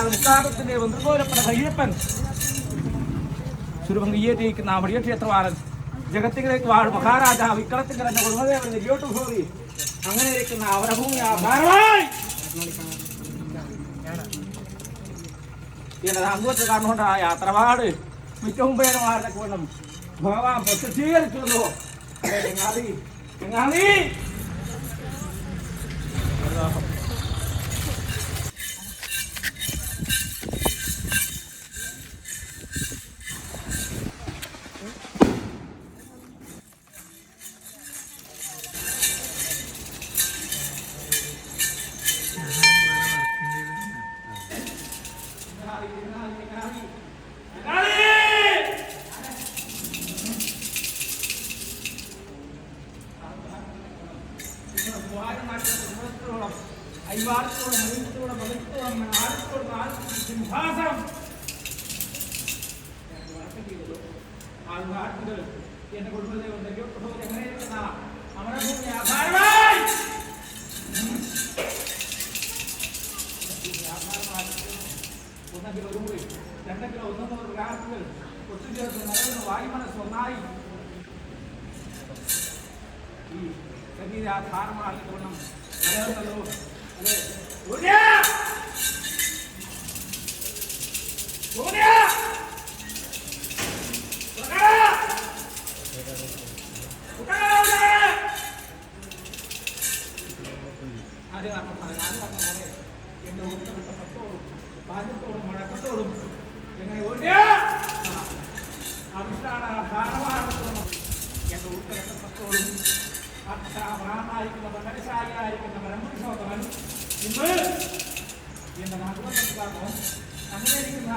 മുക്കാലത്തിന്റെ വൃന്ദോരപ്പന അയ്യപ്പൻ ചുരുവങ്കിയേറ്റിരിക്കുന്ന വലിയ ക്ഷേത്രവാളൻ ജഗത്തിലേക്ക് വാഴും മഹാരാജാവ് ഇക്കളത്തിങ്കൽ എന്നെ കുടുംബദേവൻ നെല്ലിയോട്ട് ഭൂമി അങ്ങനെ ഇരിക്കുന്ന അവരഭൂമി അങ്ങോട്ട് കാരണമുണ്ടായ യാത്രപാട് മിക്കവും പേരുമാരുടെ കൊണ്ടും ഭഗവാൻ പ്രസിദ്ധീകരിച്ചുള്ളൂ. എന്റെ കുടുംബദേവൻ അമരഭൂമി ആധാരമായി 1 കിലോ രൂപ 2 കിലോ 100 ഗ്രാമുകൾ ഒത്തുചേർത്ത് നിറയുന്ന വായുമനസ് ഒന്നായി ഈ ശരീര ആധാരമായിക്കൊള്ളും നിലനിന്നല്ലോ. അതെ എന്റെ ഉത്തരവിട്ട പത്തോടും പാചകത്തോടും മഴക്കത്തോടും എങ്ങനെ അവിഷ്ടാനാധാരമാകുന്നു എന്റെ ഉത്തരവിട്ട പത്തോടും അക്ഷാമായിരിക്കുന്ന ഭരണശാലിയായിരിക്കുന്ന പരമ്പുരുഷോത്തമൻ ഇന്ന് എന്റെ നാട്ടുകാരോ അങ്ങനെ ഇരിക്കുന്ന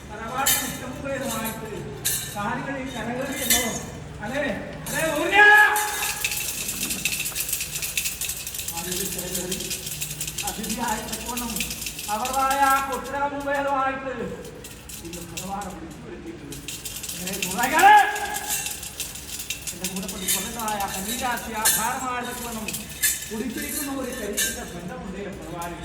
തറവാട്ടിന് ഇഷ്ടമുള്ളതുമായിട്ട് കാര്യങ്ങളിൽ കരകയറിയല്ലോ. അതെ അതെ അതിഥിയായിട്ട് കൊണ്ടും അവരുടേതായ കൊട്ടിടമുമ്പേതുമായിട്ട് ഇന്ന് ഭഗവാനെ വിളിച്ചു വരുത്തിയിട്ടുണ്ട്. എന്റെ കൂടെപ്പടി കൊണ്ടതായ കന്നീരാശി ആധാരമായിട്ട് കൊണ്ടും കുടിച്ചിരിക്കുന്ന ഒരു ചരിത്ര ബന്ധമുണ്ട് ഭഗവാനിൽ.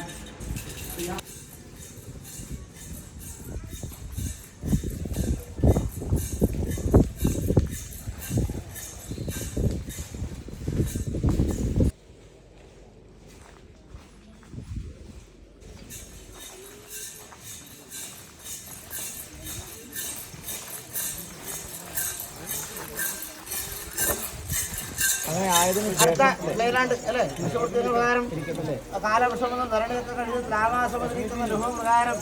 കാലവർഷം ധരണിയൊക്കെ കഴിഞ്ഞ് ലാഭാസമതിരിക്കുന്ന ലുഹപ്രകാരം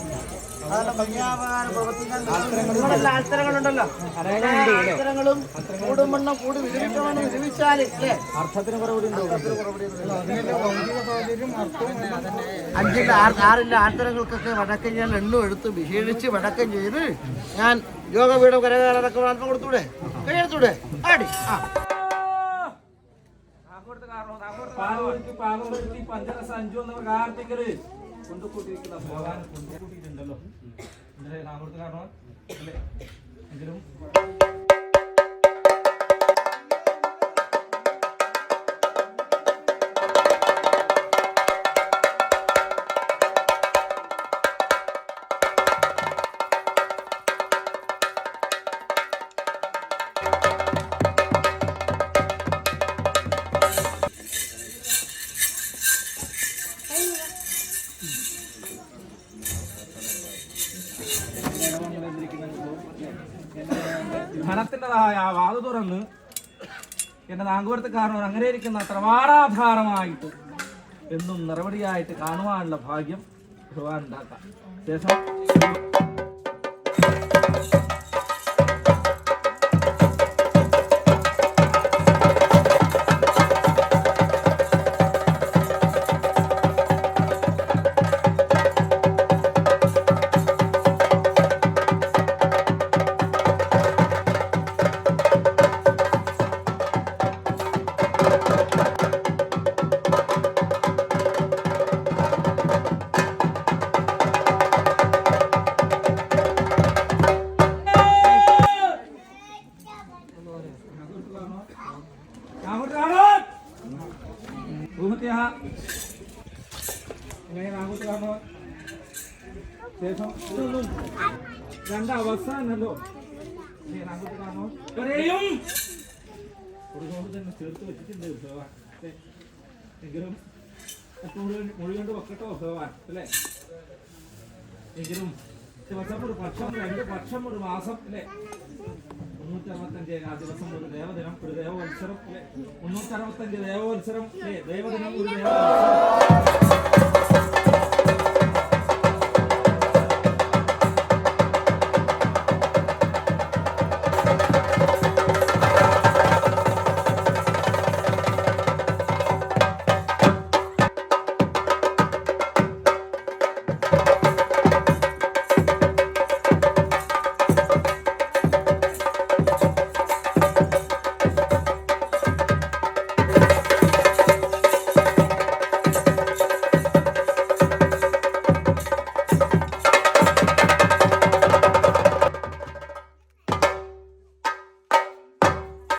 അതെല്ലാം ഭംഗിയാകാരം പ്രവർത്തിക്കാൻ ആൽത്തരങ്ങളുണ്ടല്ലോ. ആൽത്തരങ്ങളും കൂടുമെണ്ണം കൂടി വിരമിക്കണമെന്ന് വിരമിച്ചാൽ അർത്ഥത്തിന് അഞ്ചില്ല 6 ആൽത്തരങ്ങൾക്കൊക്കെ വടക്കം ഞാൻ എണ്ണു എടുത്ത് വിശേഷിച്ച് വടക്കം ചെയ്ത് ഞാൻ യോഗപീഠം കരകാലൊക്കെ അല്പം കൊടുത്തൂടെ കഴിയെടുത്തൂടെ ആടി പാകപ്പെടുത്തി പഞ്ചരസ 5 എന്ന പ്രകാരത്തിങ്കല് കൊണ്ടുകൂട്ടിയിരിക്കുന്ന ഭഗവാൻ കൊണ്ടുകൂട്ടിയിട്ടുണ്ടല്ലോ. നാഗോടത്ത് കാരണം അല്ലേ എങ്കിലും ധനത്തിൻ്റെതായ വാതു തുറന്ന് എന്റെ നാങ്കുവരത്തുകാരനോട് അങ്ങനെ ഇരിക്കുന്ന ത്രവാടാധാരമായിട്ട് എന്നും നിറവടിയായിട്ട് കാണുവാനുള്ള ഭാഗ്യം ഭഗവാൻ ഉണ്ടാക്കാം. ശേഷം Vamos, vamos. ഭൂമത്യാ എങ്ങനെ നാഗൂത്ത് കാണോ ശേഷം ഇതൊന്നും രണ്ടവസാനല്ലോ നാഗൂത്ത് കാണോ ഒരേയും ഒരുകൊണ്ട് തന്നെ ചേർത്ത് വെച്ചിട്ടുണ്ട് ഭഗവാൻ എങ്കിലും മുഴുകൊണ്ട് വെക്കട്ടോ ഭഗവാൻ അല്ലേ എങ്കിലും ദിവസം ഒരു പക്ഷം 2 പക്ഷം ഒരു മാസം അല്ലേ 365 ദിവസം ഒരു ദേവദിനം ഒരു ദേവവത്സരം അല്ലെ 365 ദേവവത്സരം അല്ലേ ദേവദിനം ഒരു ദേവവത്സരം